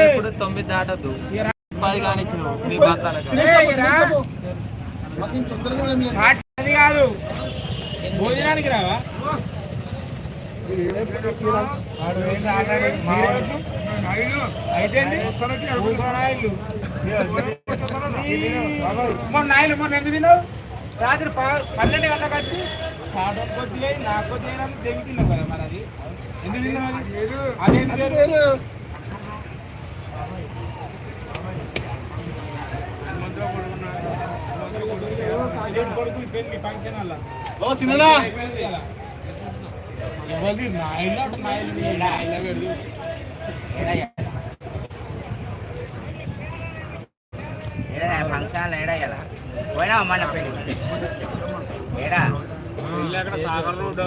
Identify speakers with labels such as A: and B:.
A: ఇప్పుడు 9 దాటద్దు 10 కానిచ్చు నీ బస్తాలకు
B: కాదు భోజనానికి రావా అయితే నాయలు మొన్న ఎందుకు తిన్నావు రాత్రి 12 గంటలకు వచ్చి కొద్దిగా నాకు కొద్దిగా తెగి తిన్నావు కదా మరి అది ఎందుకు తిన్నావు అది అదేంటి కొడుకు పెళ్లి ఫంక్షన్ వల్ల ఎవరిది నాయలు అంటే నాయలు
C: ఫంక్షన్ ఏడా కదా పోయినా అమ్మ పెళ్ళి ఏడా
B: సాగర్ రోడ్